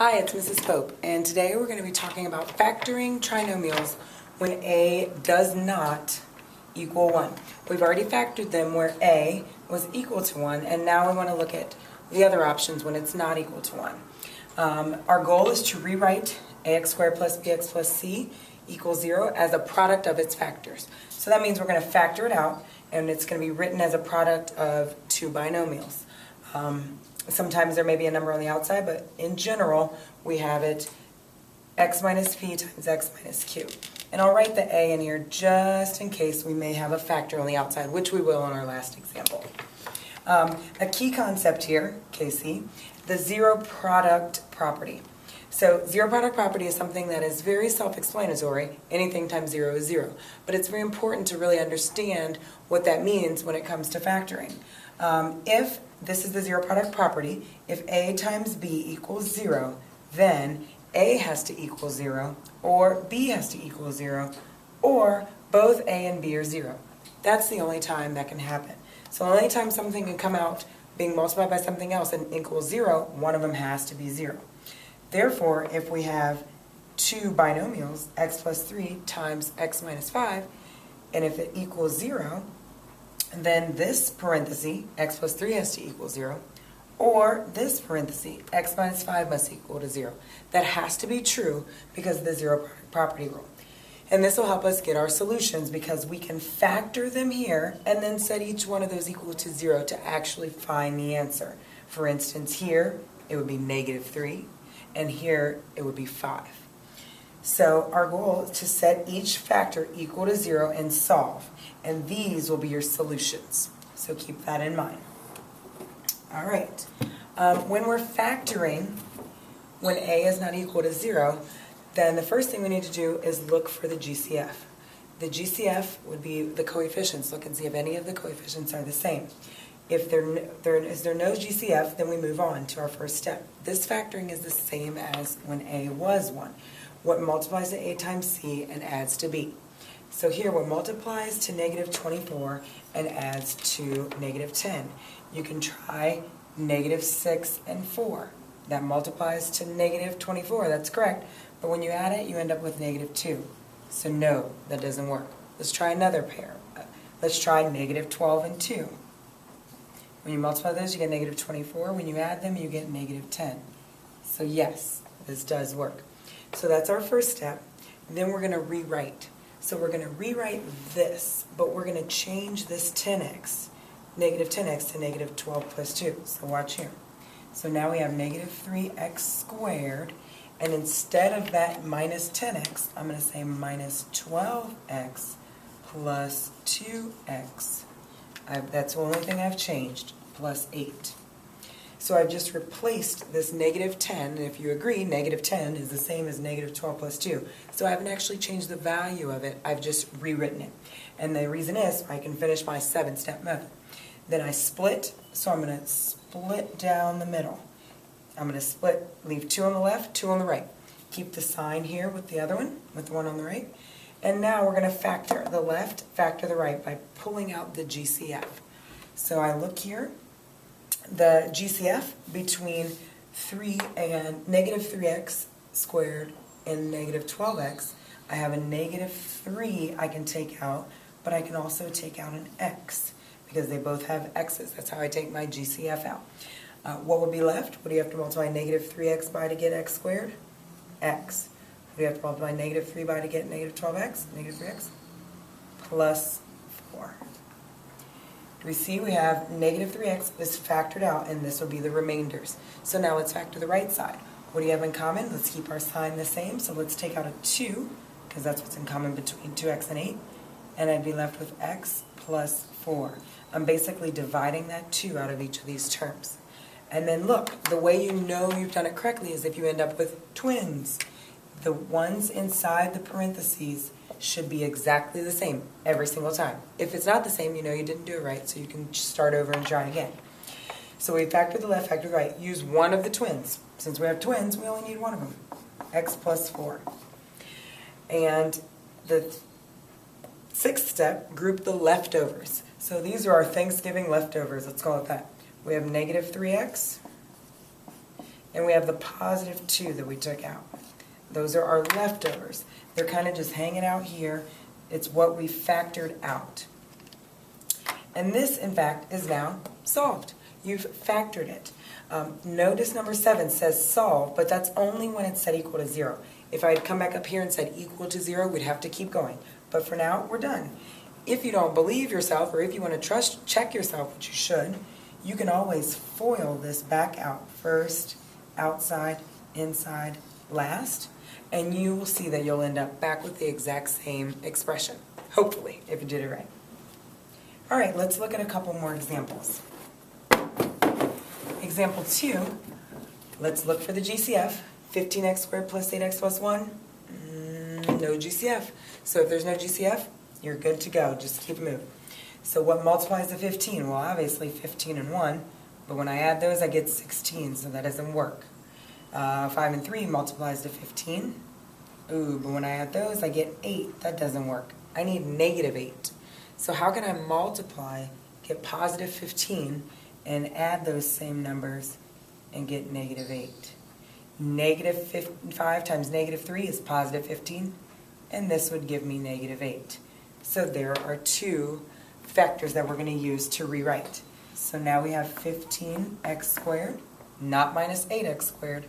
Hi, it's Mrs. Pope, and today we're going to be talking about factoring trinomials when a does not equal 1. We've already factored them where a was equal to 1, and now we want to look at the other options when it's not equal to 1. Our goal is to rewrite ax squared plus bx plus c equals 0 as a product of its factors. So that means we're going to factor it out, and it's going to be written as a product of two binomials. Sometimes there may be a number on the outside, but in general, we have it x minus p times x minus q. And I'll write the a in here just in case we may have a factor on the outside, which we will in our last example. A key concept here, Casey, the zero product property. So zero product property is something that is very self-explanatory. Anything times 0 is 0. But it's very important to really understand what that means when it comes to factoring. If this is the zero product property, if a times b equals 0, then a has to equal 0, or b has to equal 0, or both a and b are 0. That's the only time that can happen. So the only time something can come out being multiplied by something else and equals 0, one of them has to be 0. Therefore, if we have two binomials, x plus 3 times x minus 5, and if it equals 0, then this parenthesis, x plus 3 has to equal 0, or this parenthesis, x minus 5 must equal to 0. That has to be true because of the zero property rule. And this will help us get our solutions because we can factor them here and then set each one of those equal to 0 to actually find the answer. For instance, here it would be negative 3, and here it would be 5. So our goal is to set each factor equal to 0 and solve. And these will be your solutions. So keep that in mind. All right. When we're factoring, when a is not equal to 0, then the first thing we need to do is look for the GCF. The GCF would be the coefficients. Look and see if any of the coefficients are the same. If there is no GCF, then we move on to our first step. This factoring is the same as when a was 1. What multiplies to a times c and adds to b. So here what multiplies to negative 24 and adds to negative 10. You can try negative 6 and 4. That multiplies to negative 24, that's correct. But when you add it, you end up with negative 2. So no, that doesn't work. Let's try another pair. Let's try negative 12 and 2. When you multiply those, you get negative 24. When you add them, you get negative 10. So yes, this does work. So that's our first step. Then we're going to rewrite. So we're going to rewrite this, but we're going to change this 10x, negative 10x, to negative 12 plus 2. So watch here. So now we have negative 3x squared, and instead of that minus 10x, I'm going to say minus 12x plus 2x. That's the only thing I've changed, plus 8. So I've just replaced this negative 10, and if you agree, negative 10 is the same as negative 12 plus 2. So I haven't actually changed the value of it, I've just rewritten it. And the reason is, I can finish my 7-step method. Then I split, so I'm going to split down the middle. I'm going to split, leave 2 on the left, 2 on the right. Keep the sign here with the other one, with the one on the right. And now we're going to factor the left, factor the right by pulling out the GCF. So I look here. The GCF between 3 and negative 3x squared and negative 12x, I have a negative 3 I can take out, but I can also take out an x because they both have x's. That's how I take my GCF out. What would be left? What do you have to multiply negative 3x by to get x squared? X. What do you have to multiply negative 3 by to get negative 12x? Negative 3x plus 4. Do we see we have negative 3x is factored out, and this will be the remainders. So now let's factor the right side. What do you have in common? Let's keep our sign the same. So let's take out a 2, because that's what's in common between 2x and 8. And I'd be left with x plus 4. I'm basically dividing that 2 out of each of these terms. And then look, the way you know you've done it correctly is if you end up with twins. The ones inside the parentheses should be exactly the same every single time. If it's not the same, you know you didn't do it right, so you can start over and try again. So we factored the left, factored the right. Use one of the twins. Since we have twins, we only need one of them. X plus 4. And the 6th step, group the leftovers. So these are our Thanksgiving leftovers, let's call it that. We have negative 3x and we have the positive 2 that we took out. Those are our leftovers. They're kind of just hanging out here. It's what we factored out. And this, in fact, is now solved. You've factored it. Notice number 7 says solve, but that's only when it's set equal to 0. If I had come back up here and said equal to 0, we'd have to keep going. But for now, we're done. If you don't believe yourself, or if you want to check yourself, which you should, you can always FOIL this back out. First, outside, inside, last. And you will see that you'll end up back with the exact same expression. Hopefully, if you did it right. All right, let's look at a couple more examples. Example 2, let's look for the GCF. 15x squared plus 8x plus 1. No GCF. So if there's no GCF, you're good to go. Just keep moving. So what multiplies to 15? Well, obviously 15 and 1. But when I add those, I get 16, so that doesn't work. 5 and 3 multiplies to 15. Ooh, but when I add those, I get 8. That doesn't work. I need negative 8. So how can I multiply, get positive 15, and add those same numbers and get negative 8? Negative 5 times negative 3 is positive 15, and this would give me negative 8. So there are 2 factors that we're going to use to rewrite. So now we have 15x squared, not minus 8x squared,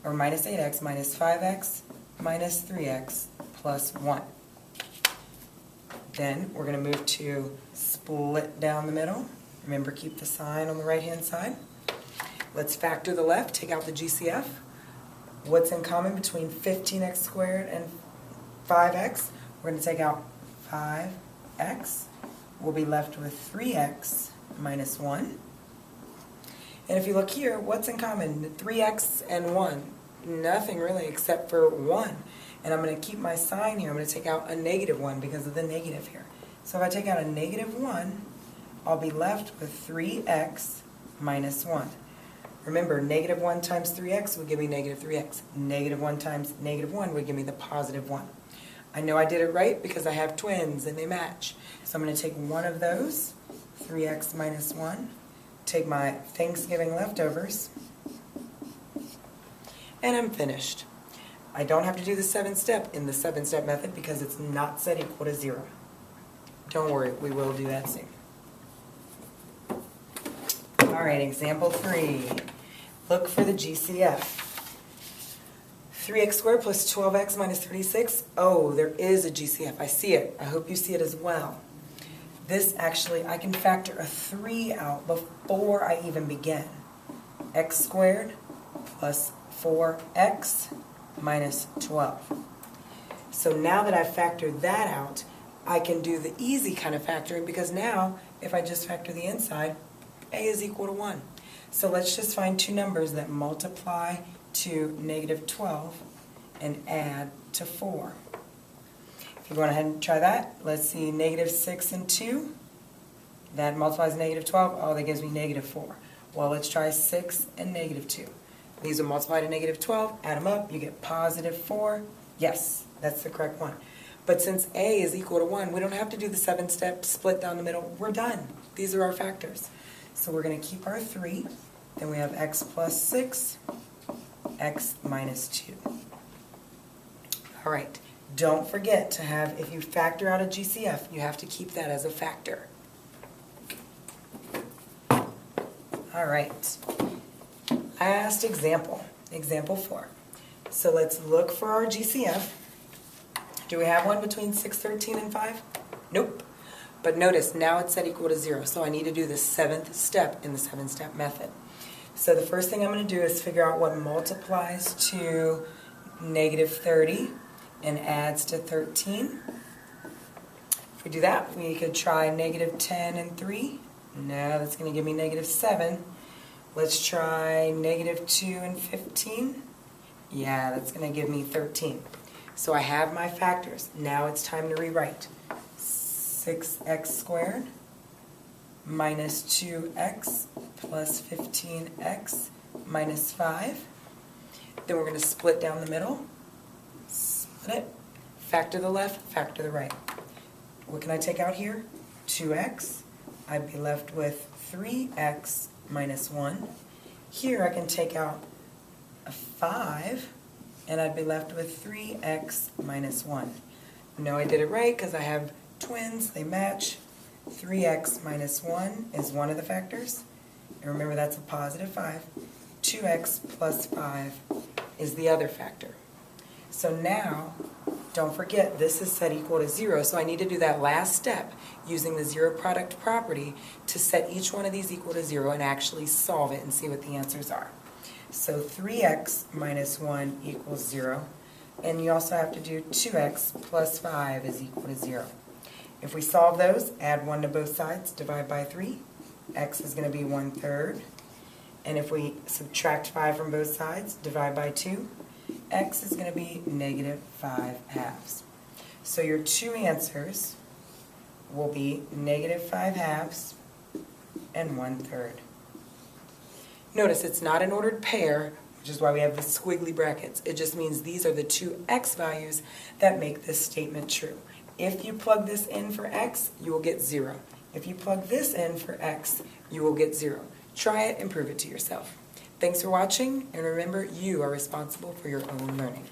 or minus 8x minus 5x minus 3x plus 1. Then we're going to move to split down the middle. Remember, keep the sign on the right-hand side. Let's factor the left, take out the GCF. What's in common between 15x squared and 5x? We're going to take out 5x. We'll be left with 3x minus 1. And if you look here, what's in common? 3x and 1. Nothing really except for 1. And I'm going to keep my sign here. I'm going to take out a negative 1 because of the negative here. So if I take out a negative 1, I'll be left with 3x minus 1. Remember, negative 1 times 3x would give me negative 3x. Negative 1 times negative 1 would give me the positive 1. I know I did it right because I have twins and they match. So I'm going to take one of those, 3x minus 1, take my Thanksgiving leftovers, and I'm finished. I don't have to do the 7th step in the 7-step method because it's not set equal to 0. Don't worry, we will do that soon. All right, example 3. Look for the GCF. 3x squared plus 12x minus 36. Oh, there is a GCF. I see it. I hope you see it as well. This actually, I can factor a 3 out before I even begin. X squared plus 4x minus 12. So now that I've factored that out, I can do the easy kind of factoring because now, if I just factor the inside, a is equal to 1. So let's just find 2 numbers that multiply to negative 12 and add to 4. If you go ahead and try that, let's see, negative 6 and 2. That multiplies to negative 12. Oh, that gives me negative 4. Well, let's try 6 and negative 2. These will multiply to negative 12. Add them up. You get positive 4. Yes, that's the correct one. But since a is equal to 1, we don't have to do the 7-step split down the middle. We're done. These are our factors. So we're going to keep our 3. Then we have x plus 6, x minus 2. All right. Don't forget to have, if you factor out a GCF, you have to keep that as a factor. All right. Last example, example 4. So let's look for our GCF. Do we have one between 6, 13, and 5? Nope. But notice, now it's set equal to 0, so I need to do the 7th step in the 7-step method. So the first thing I'm going to do is figure out what multiplies to negative 30 and adds to 13. If we do that, we could try negative 10 and 3. No, that's going to give me negative 7. Let's try negative 2 and 15. Yeah, that's going to give me 13. So I have my factors. Now it's time to rewrite. 6x squared minus 2x plus 15x minus 5. Then we're going to split down the middle. Split it. Factor the left, factor the right. What can I take out here? 2x. I'd be left with 3x minus 1. Here I can take out 5, and I'd be left with 3x minus 1. No, I did it right because I have twins, they match. 3x minus 1 is one of the factors. And remember, that's a positive 5. 2x plus 5 is the other factor. So now, don't forget, this is set equal to 0, so I need to do that last step using the zero product property to set each one of these equal to 0 and actually solve it and see what the answers are. So 3x minus 1 equals 0, and you also have to do 2x plus 5 is equal to 0. If we solve those, add 1 to both sides, divide by 3, x is going to be 1/3. And if we subtract 5 from both sides, divide by 2, x is going to be negative 5/2. So your two answers will be negative 5/2 and 1/3. Notice it's not an ordered pair, which is why we have the squiggly brackets. It just means these are the two x values that make this statement true. If you plug this in for x, you will get 0. If you plug this in for x, you will get 0. Try it and prove it to yourself. Thanks for watching, and remember, you are responsible for your own learning.